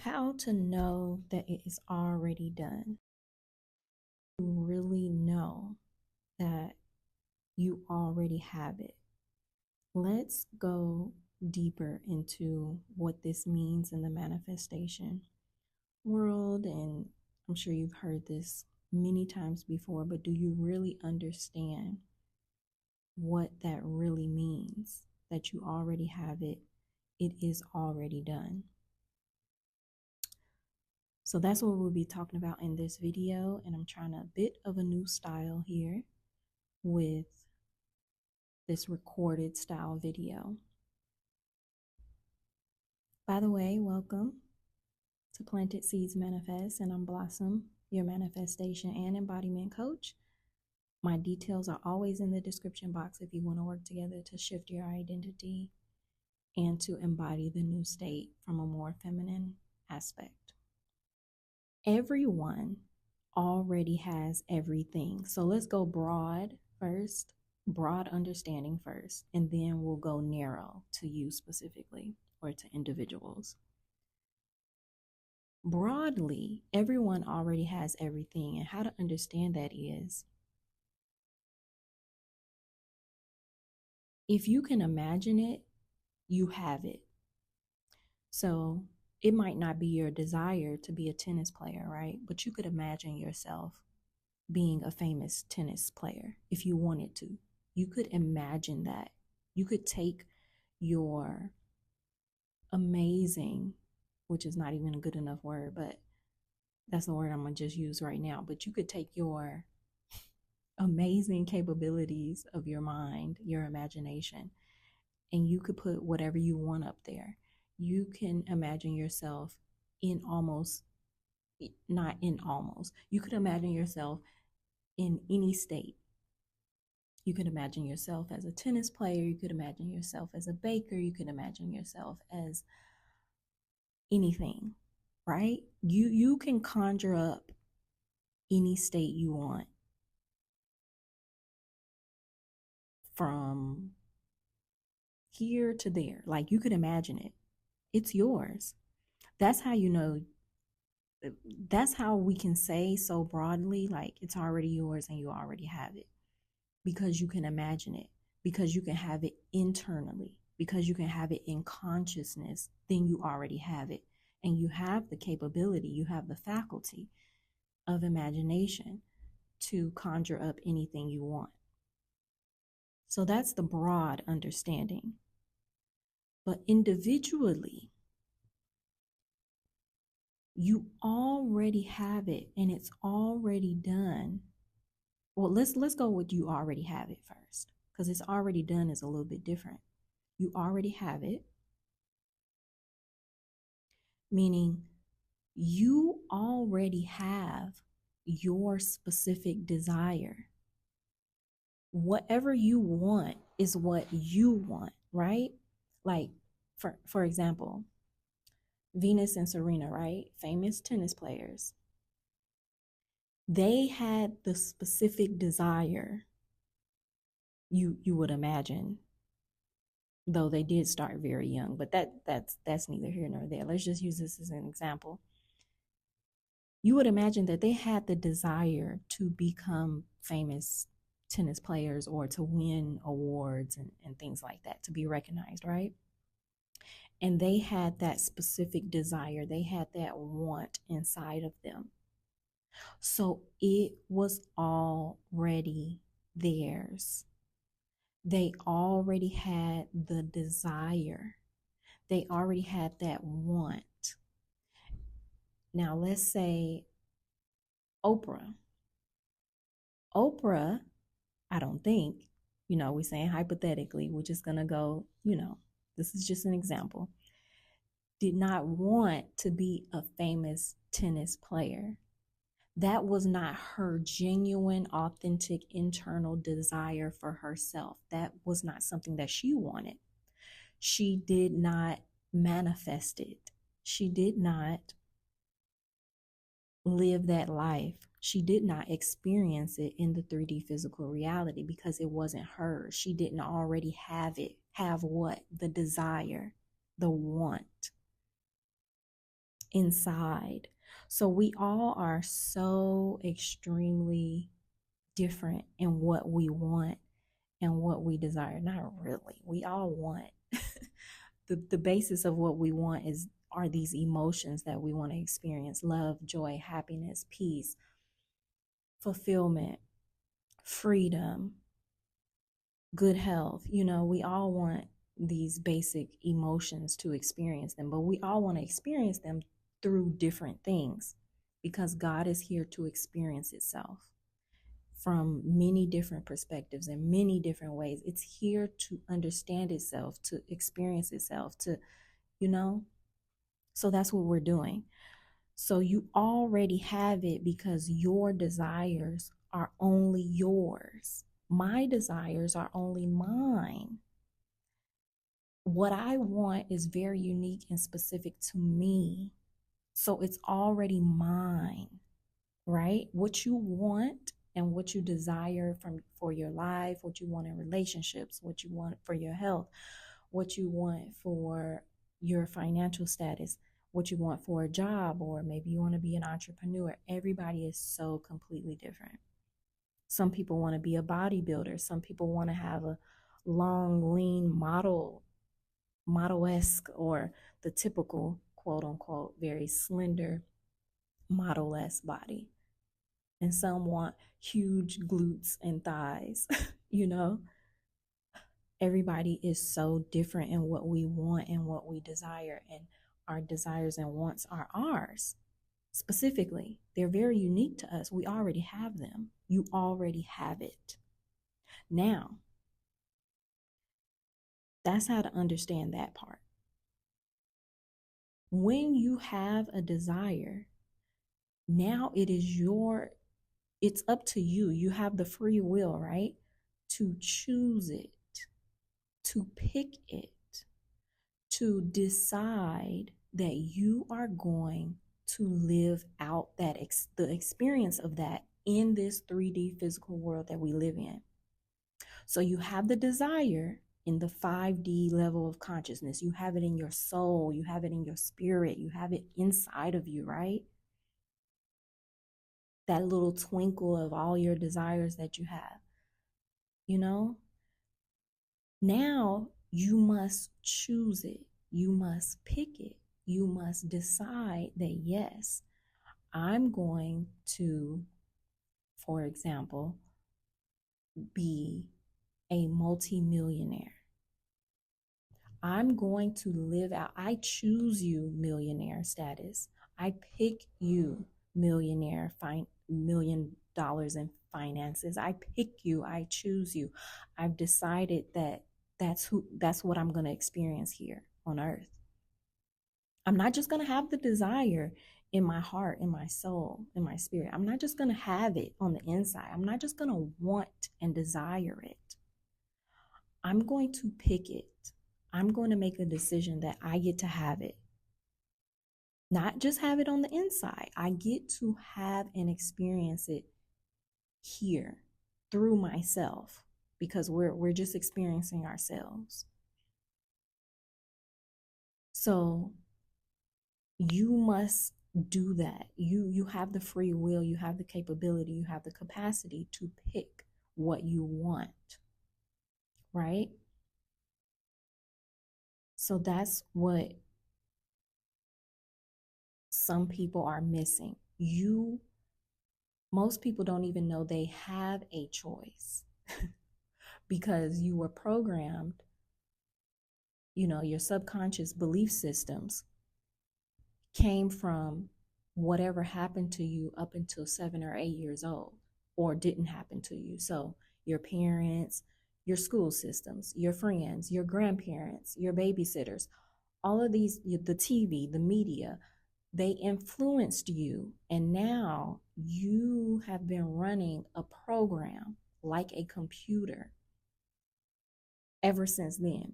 How to know that it is already done. You really know that you already have it. Let's go deeper into what this means in the manifestation world. And I'm sure you've heard this many times before, but do you really understand what that really means? That you already have it, it is already done. So that's what we'll be talking about in this video. And I'm trying a bit of a new style here with this recorded style video. By the way, welcome to Planted Seeds Manifest, and I'm Blossom, your manifestation and embodiment coach. My details are always in the description box if you want to work together to shift your identity and to embody the new state from a more feminine aspect. Everyone already has everything. So let's go broad first, broad understanding first, and then we'll go narrow to you specifically or to individuals. Broadly, everyone already has everything, and how to understand that is if you can imagine it, you have it. So it might not be your desire to be a tennis player, right? But you could imagine yourself being a famous tennis player if you wanted to. You could imagine that. You could take your amazing, which is not even a good enough word, but that's the word I'm going to just use right now. But you could take your amazing capabilities of your mind, your imagination, and you could put whatever you want up there. You can imagine yourself in almost, not in almost, you could imagine yourself in any state. You could imagine yourself as a tennis player. You could imagine yourself as a baker. You could imagine yourself as anything, right? You can conjure up any state you want from here to there. Like you could imagine it. It's yours. That's how you know. That's how we can say so broadly, like it's already yours and you already have it because you can imagine it, because you can have it internally, because you can have it in consciousness, then you already have it. And you have the capability, you have the faculty of imagination to conjure up anything you want. So that's the broad understanding. But individually, you already have it and it's already done. Well, let's go with you already have it first, because it's already done is a little bit different. You already have it, meaning you already have your specific desire. Whatever you want is what you want, right? Like for example, Venus and Serena, right? Famous tennis players. They had the specific desire you would imagine, though they did start very young, but that's neither here nor there. Let's just use this as an example. You would imagine that they had the desire to become famous tennis players or to win awards and things like that, to be recognized, right? And they had that specific desire, they had that want inside of them. So it was already theirs. They already had the desire. They already had that want. Now, let's say Oprah. Oprah, I don't think, we're saying hypothetically, we're just going to go, this is just an example, did not want to be a famous tennis player. That was not her genuine, authentic, internal desire for herself. That was not something that she wanted. She did not manifest it. She did not live that life. She did not experience it in the 3D physical reality because it wasn't hers. She didn't already have it. Have what? The desire, the want. inside. So we all are so extremely different in what we want and what we desire. Not really. We all want the basis of what we want is are these emotions that we want to experience: love, joy, happiness, peace, fulfillment, freedom, good health. We all want these basic emotions to experience them, but we all want to experience them through different things because God is here to experience itself from many different perspectives and many different ways. It's here to understand itself, to experience itself, you know? So that's what we're doing. So you already have it because your desires are only yours. My desires are only mine. What I want is very unique and specific to me. So it's already mine, right? What you want and what you desire for your life, what you want in relationships, what you want for your health, what you want for your financial status, what you want for a job, or maybe you want to be an entrepreneur. Everybody is so completely different. Some people want to be a bodybuilder. Some people want to have a long, lean model-esque, or the typical quote unquote very slender model-esque body. And some want huge glutes and thighs. you know Everybody is so different in what we want and what we desire, and our desires and wants are ours specifically. They're very unique to us. We already have them. You already have it. Now, that's how to understand that part. When you have a desire, now it's up to you. You have the free will, right? To choose it, to pick it, to decide that you are going to live out the experience of that in this 3D physical world that we live in. So you have the desire in the 5D level of consciousness. You have it in your soul, you have it in your spirit, you have it inside of you, right? That little twinkle of all your desires that you have. Now you must choose it. You must pick it. You must decide that, yes, I'm going to, for example, be a multimillionaire. I'm going to live out, I choose you, millionaire status. I pick you, millionaire, $1 million in finances. I pick you, I choose you. I've decided that that's what I'm going to experience here on earth. I'm not just going to have the desire in my heart, in my soul, in my spirit. I'm not just going to have it on the inside. I'm not just going to want and desire it. I'm going to pick it. I'm going to make a decision that I get to have it. Not just have it on the inside. I get to have and experience it here through myself, because we're just experiencing ourselves. So you must do that. You have the free will, you have the capability, you have the capacity to pick what you want, right? So that's what some people are missing. Most people don't even know they have a choice because you were programmed, your subconscious belief systems came from whatever happened to you up until 7 or 8 years old, or didn't happen to you. So your parents, your school systems, your friends, your grandparents, your babysitters, all of these, the TV, the media, they influenced you. And now you have been running a program like a computer ever since then.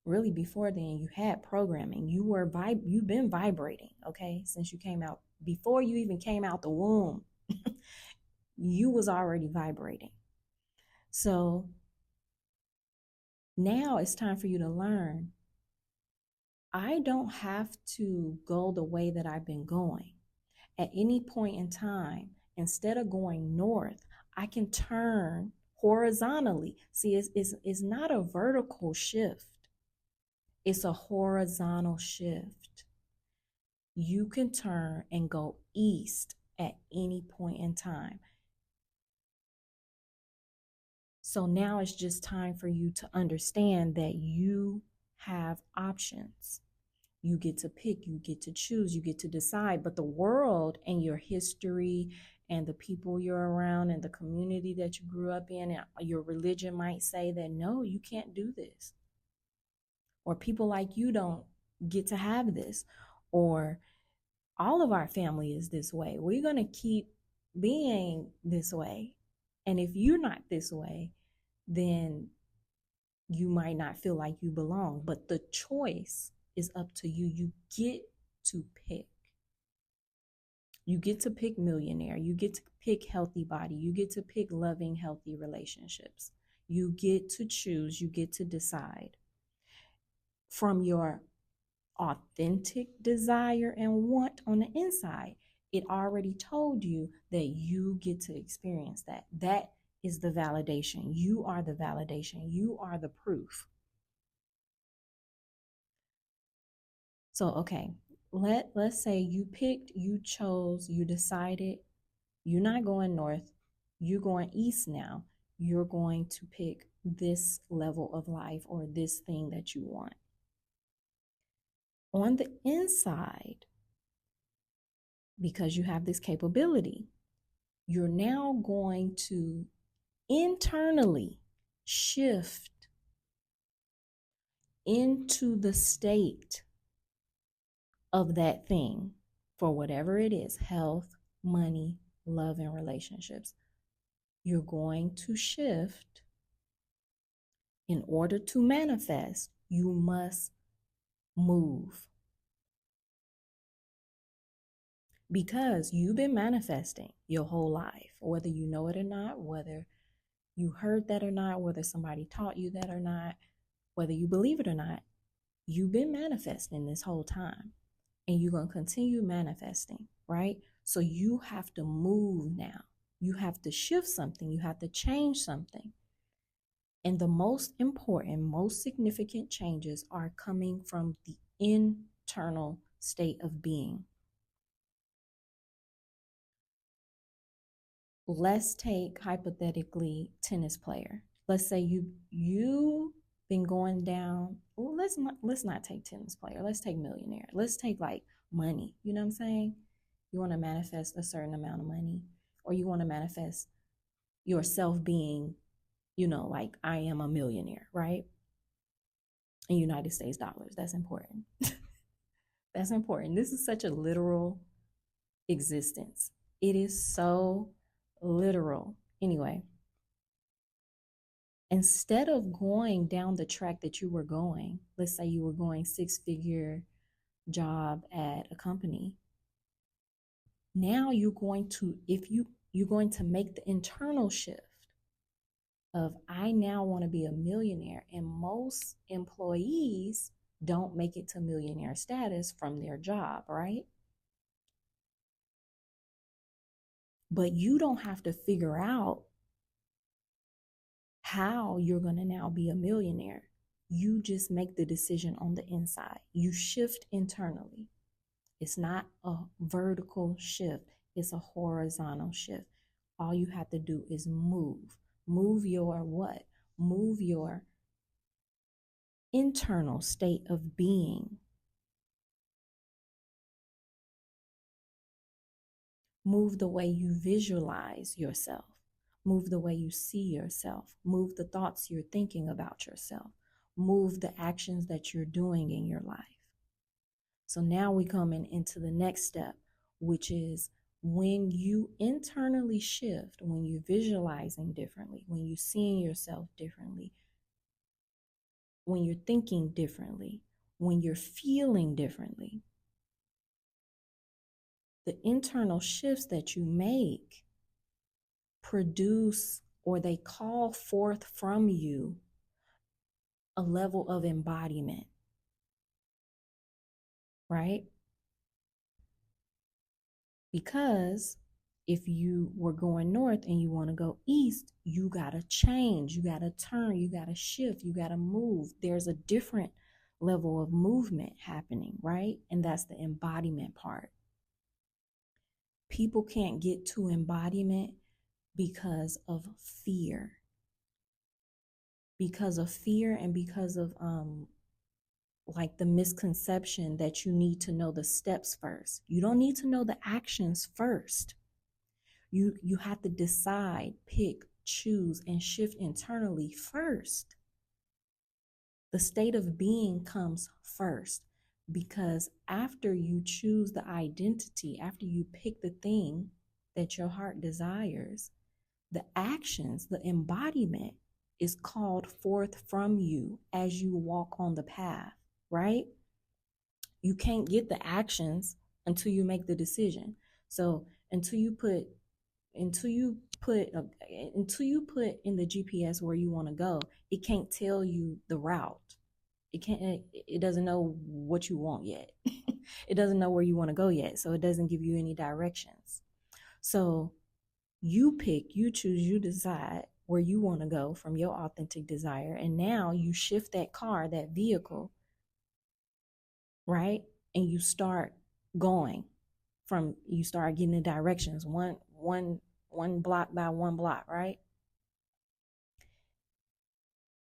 Really, before then, you had programming. You've been vibrating, okay, since you came out. Before you even came out the womb, you was already vibrating. So now it's time for you to learn I don't have to go the way that I've been going. At any point in time, instead of going north, I can turn horizontally. See, it's not a vertical shift, it's a horizontal shift. You can turn and go east at any point in time. So now it's just time for you to understand that you have options. You get to pick, you get to choose, you get to decide. But the world and your history and the people you're around and the community that you grew up in and your religion might say that no, you can't do this. Or people like you don't get to have this. Or all of our family is this way. We're going to keep being this way. And if you're not this way, then you might not feel like you belong. But the choice is up to you. You get to pick. You get to pick millionaire. You get to pick healthy body. You get to pick loving, healthy relationships. You get to choose. You get to decide from your authentic desire and want on the inside. It already told you that you get to experience that. That is the validation. You are the validation. You are the proof. So, okay, let's say you picked, you chose, you decided you're not going north, you're going east now. You're going to pick this level of life or this thing that you want. On the inside, because you have this capability, you're now going to internally shift into the state of that thing for whatever it is, health, money, love, and relationships. You're going to shift. In order to manifest, you must move. Because you've been manifesting your whole life, whether you know it or not, whether you heard that or not, whether somebody taught you that or not, whether you believe it or not, you've been manifesting this whole time. And you're going to continue manifesting, right? So you have to move now. You have to shift something. You have to change something. And the most important, most significant changes are coming from the internal state of being. Let's take hypothetically tennis player. Let's say you've been going down. Well, let's not take tennis player. Let's take millionaire. Let's take like money. You know what I'm saying? You want to manifest a certain amount of money, or you want to manifest yourself being, like I am a millionaire, right? In United States dollars. That's important. That's important. This is such a literal existence. It is so literal. Anyway, instead of going down the track that you were going, let's say you were going 6-figure job at a company. Now you're going to, you're going to make the internal shift of I now want to be a millionaire. And most employees don't make it to millionaire status from their job, right? But you don't have to figure out how you're going to now be a millionaire. You just make the decision on the inside. You shift internally. It's not a vertical shift, it's a horizontal shift. All you have to do is move. Move your what? Move your internal state of being. Move the way you visualize yourself. Move the way you see yourself. Move the thoughts you're thinking about yourself. Move the actions that you're doing in your life. So now we come into the next step, which is when you internally shift, when you're visualizing differently, when you're seeing yourself differently, when you're thinking differently, when you're feeling differently, the internal shifts that you make produce, or they call forth from you, a level of embodiment. right? Because if you were going north and you want to go east, you got to change, you got to turn, you got to shift, you got to move. There's a different level of movement happening, right? And that's the embodiment part. People can't get to embodiment because of fear. Because of fear and because of like the misconception that you need to know the steps first. You don't need to know the actions first. You have to decide, pick, choose, and shift internally first. The state of being comes first, because after you choose the identity, after you pick the thing that your heart desires, the actions, the embodiment is called forth from you as you walk on the path, right? You can't get the actions until you make the decision. So until you put until you put until you put in the GPS where you want to go, it can't tell you the route. It doesn't know what you want yet. It doesn't know where you want to go yet, so it doesn't give you any directions. So you pick, you choose, you decide where you want to go from your authentic desire, and now you shift that car, that vehicle, right? And you start going you start getting the directions one block by one block, right?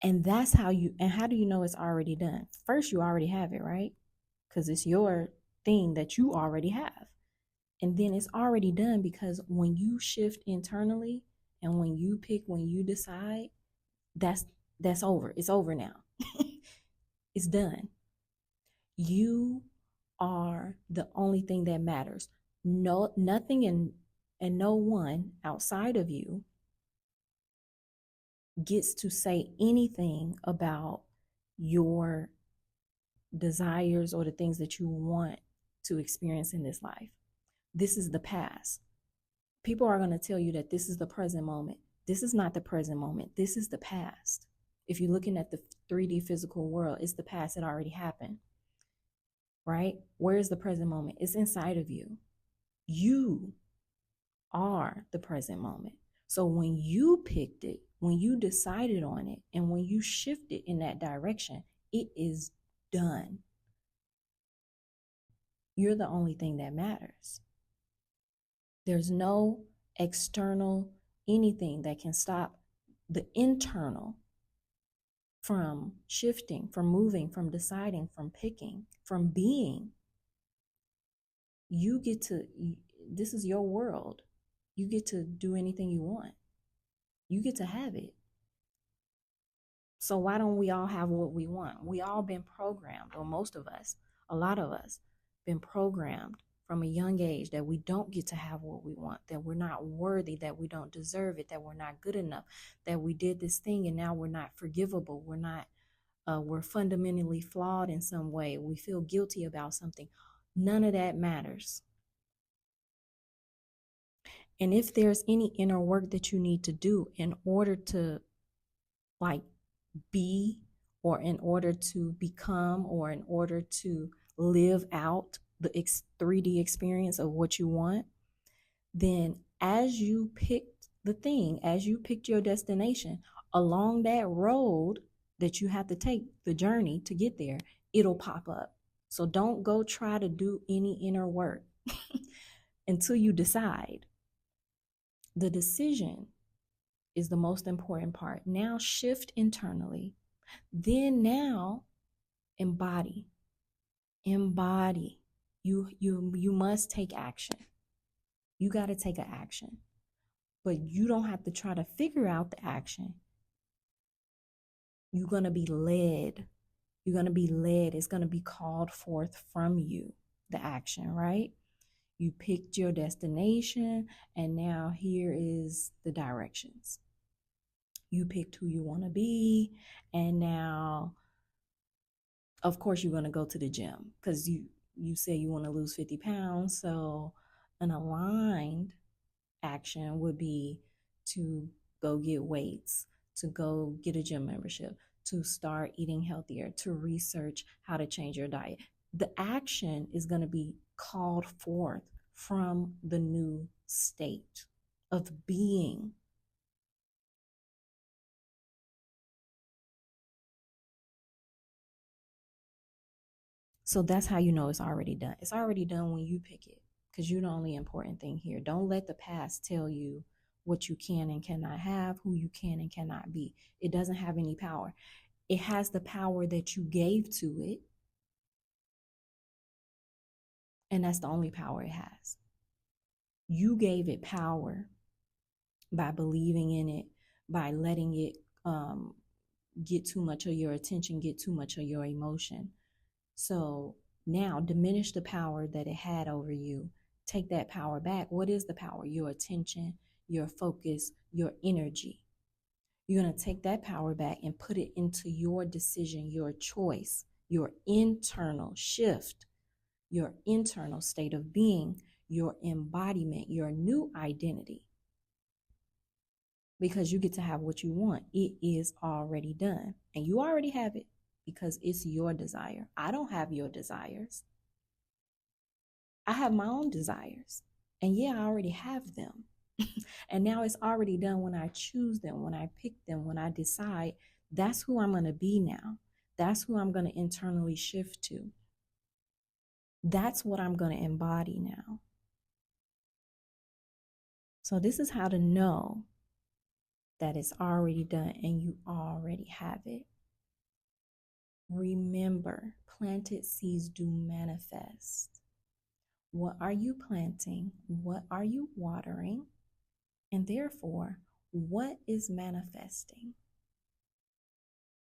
And that's how do you know it's already done? First, you already have it, right? Because it's your thing that you already have. And then it's already done because when you shift internally and when you pick, when you decide, that's over. It's over now. It's done. You are the only thing that matters. No, nothing and no one outside of you gets to say anything about your desires or the things that you want to experience in this life. This is the past. People are going to tell you that this is the present moment. This is not the present moment. This is the past. If you're looking at the 3D physical world, it's the past that already happened, right? Where is the present moment? It's inside of you. You are the present moment. So when you picked it, when you decided on it, and when you shifted in that direction, it is done. You're the only thing that matters. There's no external anything that can stop the internal from shifting, from moving, from deciding, from picking, from being. You get to, this is your world. You get to do anything you want. You get to have it. So why don't we all have what we want? We all been programmed, or most of us, a lot of us, been programmed from a young age that we don't get to have what we want, that we're not worthy, that we don't deserve it, that we're not good enough, that we did this thing and now we're not forgivable. We're fundamentally flawed in some way. We feel guilty about something. None of that matters. And if there's any inner work that you need to do in order to like be, or in order to become, or in order to live out the 3D experience of what you want, then as you picked the thing, as you picked your destination, along that road that you have to take, the journey to get there, it'll pop up. So don't go try to do any inner work until you decide. The decision is the most important part. Now shift internally. Then now embody. You must take action. You got to take an action. But you don't have to try to figure out the action. You're going to be led. You're going to be led. It's going to be called forth from you, the action, right? You picked your destination, and now here is the directions. You picked who you want to be, and now, of course, you're going to go to the gym because you say you want to lose 50 pounds. So an aligned action would be to go get weights, to go get a gym membership, to start eating healthier, to research how to change your diet. The action is going to be called forth from the new state of being. So that's how you know it's already done. It's already done when you pick it, because you're the only important thing here. Don't let the past tell you what you can and cannot have, who you can and cannot be. It doesn't have any power. It has the power that you gave to it, and that's the only power it has. You gave it power by believing in it, by letting it get too much of your attention, get too much of your emotion. So now diminish the power that it had over you. Take that power back. What is the power? Your attention, your focus, your energy. You're going to take that power back and put it into your decision, your choice, your internal shift, your internal state of being, your embodiment, your new identity. Because you get to have what you want. It is already done. And you already have it because it's your desire. I don't have your desires. I have my own desires. And yeah, I already have them. And now it's already done when I choose them, when I pick them, when I decide that's who I'm going to be now. That's who I'm going to internally shift to. That's what I'm going to embody now. So this is how to know that it's already done and you already have it. Remember, planted seeds do manifest. What are you planting? What are you watering? And therefore, what is manifesting?